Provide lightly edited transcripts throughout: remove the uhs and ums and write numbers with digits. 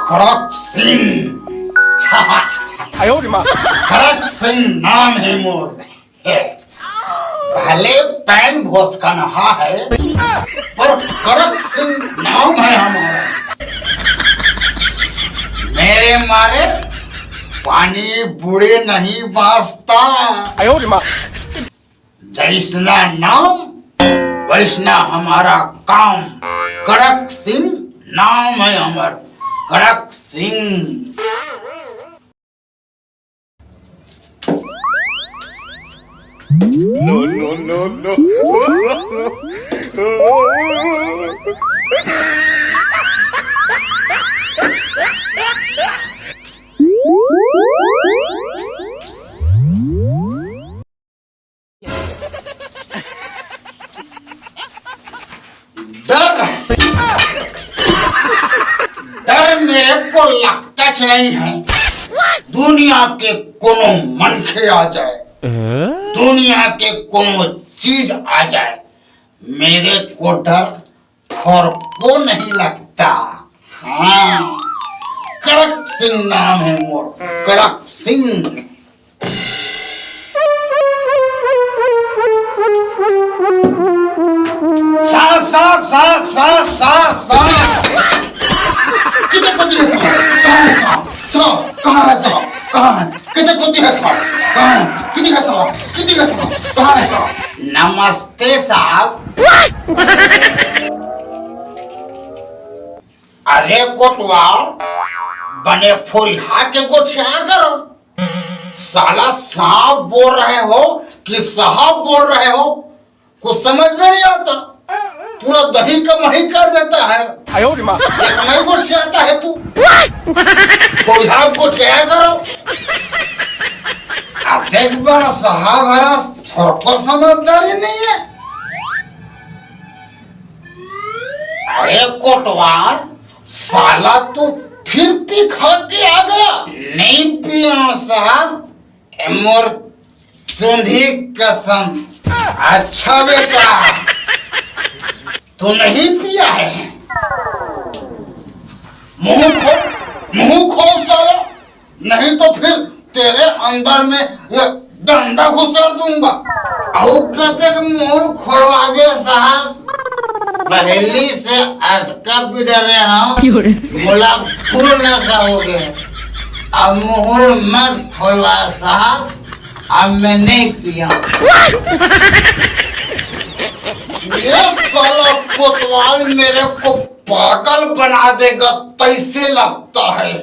खड़क सिंह। खड़क सिंह नाम है मोर। भले पैन घोष का नहा है पर खड़क सिंह नाम है हमारा। मेरे मारे पानी बूढ़े नहीं बासता। जैसना नाम वैसना हमारा काम। खड़क सिंह नाम है हमारा। खड़क Singh. No, no, no, no. डर मेरे को लगता नहीं है दुनिया के कोनो मनखे आ जाए, दुनिया के कोनो चीज आ जाए, मेरे को डर थोर को नहीं लगता। हाँ, खड़क सिंह नाम है मोर। खड़क सिंह। साफ साफ साफ साफ साफ साफ। किधर को दिया साफ? कहाँ है साफ? साफ कहाँ है? साफ कहाँ है? किधर को दिया साफ? कहाँ है? किधर है साफ? किधर है साफ? कहाँ है साफ? नमस्ते साहब। अरे कोटवाल, बने फुरिया के गोठिया करो। साला सांप बोल रहे हो कि साहब बोल रहे हो, कुछ समझ में नहीं आता। पूरा दही का मही कर देता है। एक मही गोठियाता है तू। फुरिया गोठिया करो। देख बड़ा साहब हरा छोड़को समझदारी नहीं है। अरे कोटवाल, साला तू फिर पी खा के आ गया। नहीं पिया साहब, मोर चुंधी कसम। अच्छा बेटा, तू नहीं पिया है? मुंह खोल साला, नहीं तो फिर तेरे अंदर में ये डंडा घुसर दूंगा। और कहते कि मुंह खोलवागे साहब, पहली से अटका भी डरे हम, बोला फूल न सहोगे। अब मुंह मत खोलवा साहब, अब मैं नहीं पिया। ये साला कोतवाल मेरे को पागल बना देगा तैसे लगता है।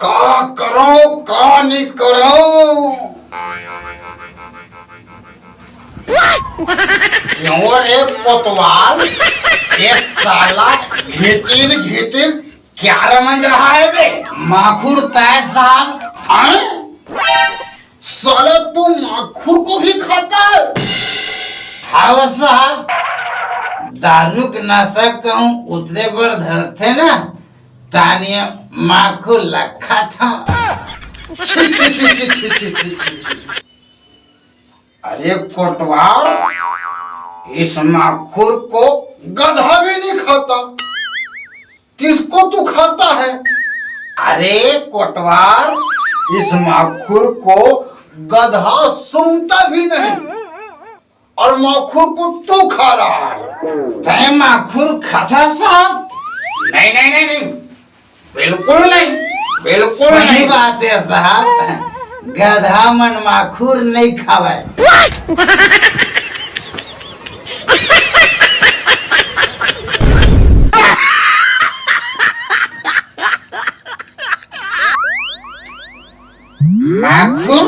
का करो का नहीं करो। क्यों रे कोतवाल, ये साला घिटिल घिटिल क्या रमंज रहा है बे? माखुर तय साहब। साला तू माखुर को भी खाता है? हाँ साहब, दारू के नशा कहूँ उतरे पर धरते ना, तानिया माखुर लखा था। छी छी छी छी छी छी छी छी। अरे कोटवाल, इस माखुर को गधा भी नहीं खाता, किसको तू खाता है? अरे कोटवाल, इस माखुर को गधा सूंघता भी नहीं, और माखुर को तू खा रहा है। तय माखुर खाता साहब? नहीं नहीं नहीं नहीं, बिल्कुल नहीं, बिल्कुल नहीं। बात है साहब, गधा मन माखुर नहीं खावे। माखुर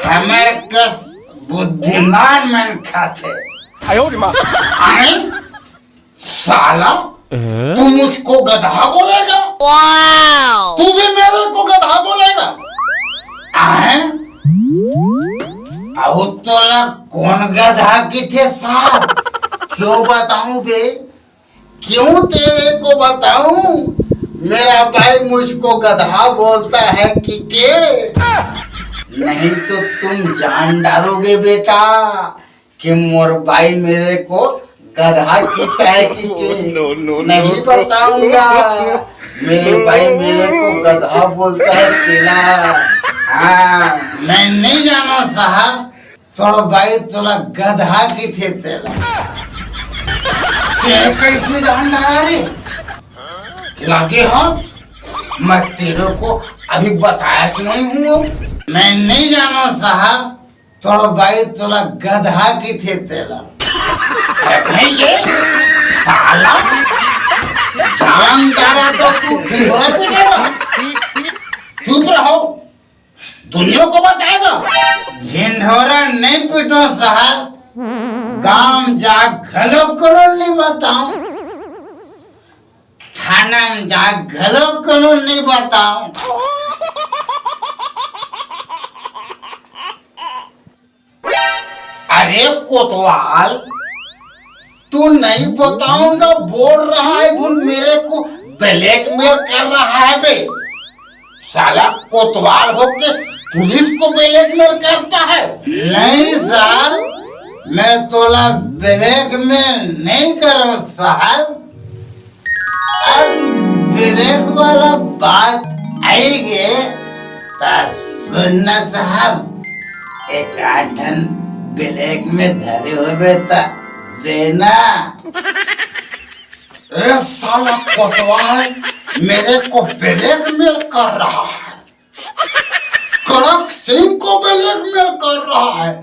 हमारे कस बुद्धिमान मन खाते। आए साला, तू मुझको गधा बोलेगा? तू भी मेरे को गधा बोलेगा? आए तोला कौन गधा की थे साहब? क्यों बताऊं बे, क्यों तेरे को बताऊं? मेरा भाई मुझको गधा बोलता है कि के? नहीं तो तुम जान डालोगे बेटा कि मोर भाई मेरे को गधा की तहकी के नहीं बताऊंगा। मेरे भाई मेरे को गधा बोलता है तेला। हाँ मैं नहीं जाना साहब, तो भाई तोला गधा की थे तेला। ते कैसे जान रहा रे? लगे हाथ मैं तेरे को अभी बताया नहीं हूँ। मैं नहीं जाना साहब, तो भाई तोला गधा की थे तेला। अरे ये साला जानदारा तो तू ढिंढोरा पीटेगा। चुप रहो, दुनिया को बताएगा। ढिंढोरा नहीं पीटो साहब, गांव जा घलो कानून नहीं बताऊं, थाना में जा घलो कानून नहीं बताऊं। अरे कोतवाल, तू नहीं बताऊंगा बोल रहा है, तू मेरे को ब्लैकमेल कर रहा है बे। साला कोतवाल होके पुलिस को ब्लैकमेल करता है। नहीं सर, मैं तोला ब्लैकमेल नहीं करूं साहब। अब ब्लैक वाला बात आएगी तो सुनना साहब, एक आठन ब्लैक में धरे हुए था देना। ए साला कोतवाल मेरे को ब्लैकमेल कर रहा है, कड़क सिंह को ब्लैकमेल कर रहा है।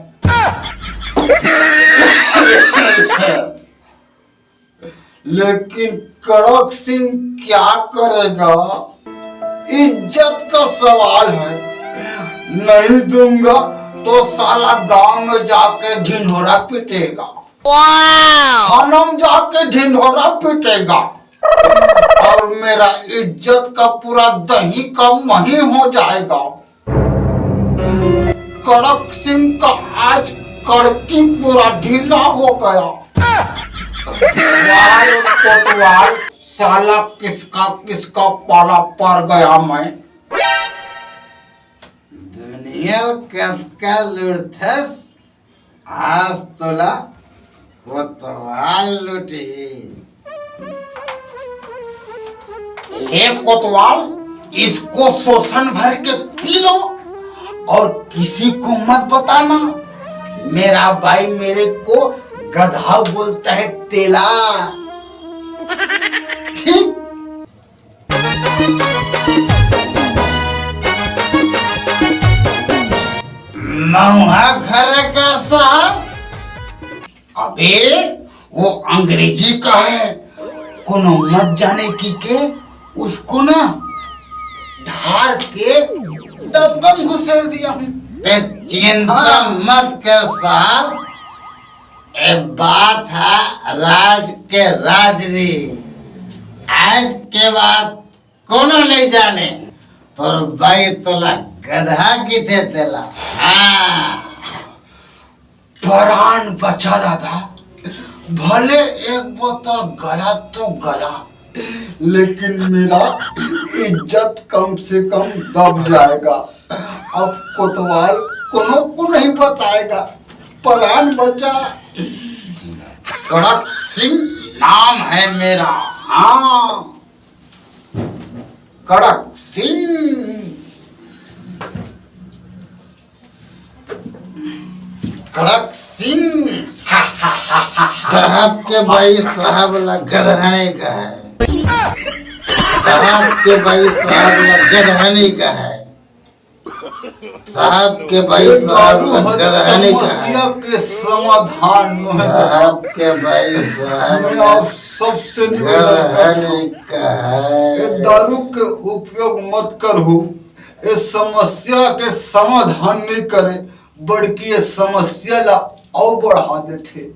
लेकिन कड़क सिंह क्या करेगा? इज्जत का सवाल है, नहीं दूंगा तो साला गांव में जाके ढिंढोरा पीटेगा, थाना में जाके ढिंढोरा पीटेगा, और मेरा इज्जत का पूरा दही का मही हो जाएगा। कड़क सिंह का आज कड़की पूरा ढीला हो गया। कोतवाल साला किसका किसका पाला पड़ गया मैं। दुनिया का लुटथस, आज तोला कोतवाल लुटी। ये कोतवाल, इसको शोषण भर के पी लो और किसी को मत बताना। मेरा भाई मेरे को गधा बोलता है तेला, ठीक? महुआ घर का साहब, अबे वो अंग्रेजी का है, कोनो मत जाने की के उसको ना ढार के डब्बा में घुसेड़ दिया हूँ। चिंता मत कर साहब, ये बात है राज के राजरी। आज के बाद कोनो नहीं जाने तो भाई तोला गधा की थे तेला। हाँ प्राण बचा दादा, भले एक बोतल गला तो गला, लेकिन मेरा इज्जत कम से कम दब जाएगा। अब कोतवाल को नहीं बताएगा, प्राण बचा। कड़क सिंह नाम है मेरा। हाँ कड़क सिंह, कड़क सिंह। साहब के भाई साहब गधने का है, साहब के भाई साहब गधने का है, साहब के भाई साहब गधने का है। के समाधान में साहब के भाई साहब सबसे गधने का है। दारू के उपयोग मत करो, इस समस्या के समाधान नहीं करे, बल्कि ये समस्या ला और बढ़ा देते।